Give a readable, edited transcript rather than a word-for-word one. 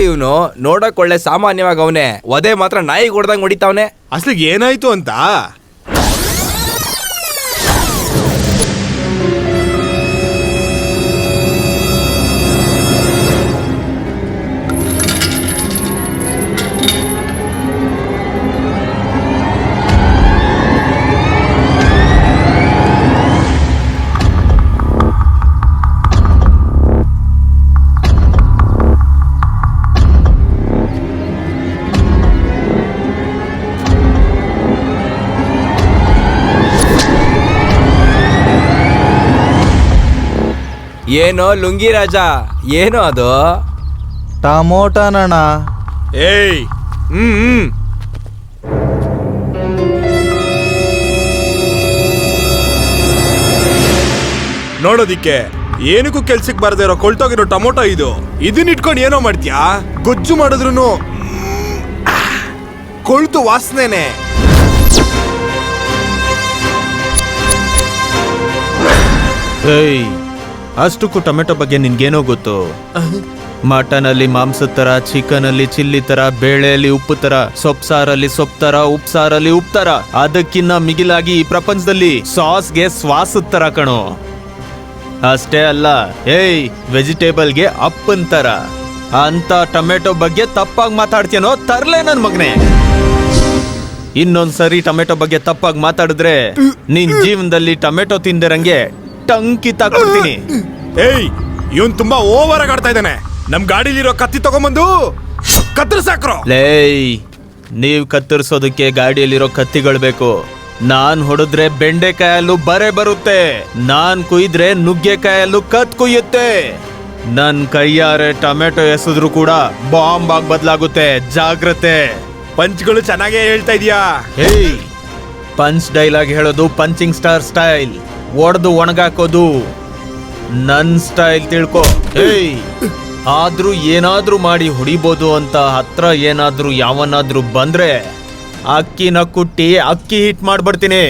ಇವನು ನೋಡಕ್ ಒಳ್ಳೆ ಸಾಮಾನ್ಯವಾಗಿ ಅವನೇ, ಒದೆ ಮಾತ್ರ ನಾಯಿ ಹೊಡ್ದಂಗ್ ಹೊಡಿತಾವನೆ. ಅಸಲಿಗೆ ಏನಾಯ್ತು ಅಂತ? ಏನೋ ಲುಂಗಿ ರಾಜ, ಏನೋ ಅದು? ಟಮೋಟನಣ್ಣ. ಏಯ್ ನೋಡೋದಿಕ್ಕೆ ಏನಕ್ಕೂ ಕೆಲ್ಸಕ್ಕೆ ಬಾರದೇ ಇರೋ ಕೊಳ್ತೋಗಿರೋ ಟೊಮೊಟೊ ಇದು. ಇದನ್ನ ಇಟ್ಕೊಂಡು ಏನೋ ಮಾಡ್ತೀಯಾ? ಗೊಜ್ಜು ಮಾಡಿದ್ರು ಕೊಳ್ತು ವಾಸನೆನೆ. ಏಯ್, ಅಷ್ಟಕ್ಕೂ ಟೊಮೆಟೊ ಬಗ್ಗೆ ನಿನ್ಗೇನೋ ಗೊತ್ತು? ಮಟನ್ ಅಲ್ಲಿ ಮಾಂಸದ ತರ, ಚಿಕನ್ ಅಲ್ಲಿ ಚಿಲ್ಲಿ ತರ, ಬೇಳೆಯಲ್ಲಿ ಉಪ್ಪು ತರ, ಸೊಪ್ಸಾರಲ್ಲಿ ಸೊಪ್ಪು ತರ, ಉಪ್ಸಾರಲ್ಲಿ ಉಪ್ಪು ತರ, ಅದಕ್ಕಿನ್ನ ಮಿಗಿಲಾಗಿ ಈ ಪ್ರಪಂಚದಲ್ಲಿ ಸಾಸ್ಗೆ ಶ್ವಾಸದ ತರ ಕಣೋ. ಅಷ್ಟೇ ಅಲ್ಲ, ಏಯ್ ವೆಜಿಟೇಬಲ್ಗೆ ಅಪ್ಪನ್ ತರ. ಅಂತ ಟೊಮೆಟೊ ಬಗ್ಗೆ ತಪ್ಪಾಗಿ ಮಾತಾಡ್ತೀನೋ ತರ್ಲೆ ನನ್ ಮಗನೇ. ಇನ್ನೊಂದ್ಸರಿ ಟೊಮೆಟೊ ಬಗ್ಗೆ ತಪ್ಪಾಗಿ ಮಾತಾಡಿದ್ರೆ ನಿನ್ ಜೀವನದಲ್ಲಿ ಟೊಮೆಟೊ ತಿಂದಿರಂಗೆ ಟಂಕಿ ತಾಕ್ಬಿಡ್ತೀನಿ. ಏಯ್, ಇವನ್ ತುಂಬಾ ಓವರ್ ಆಗಿ ಆಡ್ತಾ ಇದ್ದಾನೆ. ನಮ್ ಗಾಡಿಲಿರೋ ಕತ್ತಿ ತಗೊಂಬಂದು ಕತ್ತರಿಸಾಕ್ರೋ. ಲೇಯ್, ನೀವ್ ಕತ್ತರಿಸೋದಕ್ಕೆ ಗಾಡಿಯಲ್ಲಿರೋ ಕತ್ತಿಗಳು ಬೇಕು. ನಾನ್ ಹೊಡೆದ್ರೆ ಬೆಂಡೆಕಾಯಲ್ಲೂ ಬರೆ ಬರುತ್ತೆ, ನಾನ್ ಕುಯ್ದ್ರೆ ನುಗ್ಗೆಕಾಯಲ್ಲೂ ಕತ್ ಕುಯ್ಯುತ್ತೆ. ನನ್ ಕೈಯಾರೆ ಟೊಮೆಟೊ ಎಸೆದ್ರು ಕೂಡ ಬಾಂಬ್ ಆಗಿ ಬದಲಾಗುತ್ತೆ, ಜಾಗ್ರತೆ. ಪಂಚ್ಗಳು ಚೆನ್ನಾಗೇ ಹೇಳ್ತಾ ಇದೀಯಾ. ಹೇಯ್, ಪಂಚ್ ಡೈಲಾಗ್ ಹೇಳೋದು ಪಂಚಿಂಗ್ ಸ್ಟಾರ್ ಸ್ಟೈಲ್, ಒಡೆದು ಒಣಗಾಕೋದು ನನ್ ಸ್ಟೈಲ್, ತಿಳ್ಕೊ. ಹೇಯ್, ಆದ್ರೂ ಏನಾದ್ರೂ ಮಾಡಿ ಹೊಡಿಬೋದು ಅಂತ ಹತ್ರ ಏನಾದ್ರೂ ಯಾವನಾದ್ರೂ ಬಂದ್ರೆ ಅಕ್ಕಿನ ಕುಟ್ಟಿ ಅಕ್ಕಿ ಹಿಟ್ ಮಾಡ್ಬಿಡ್ತೀನಿ.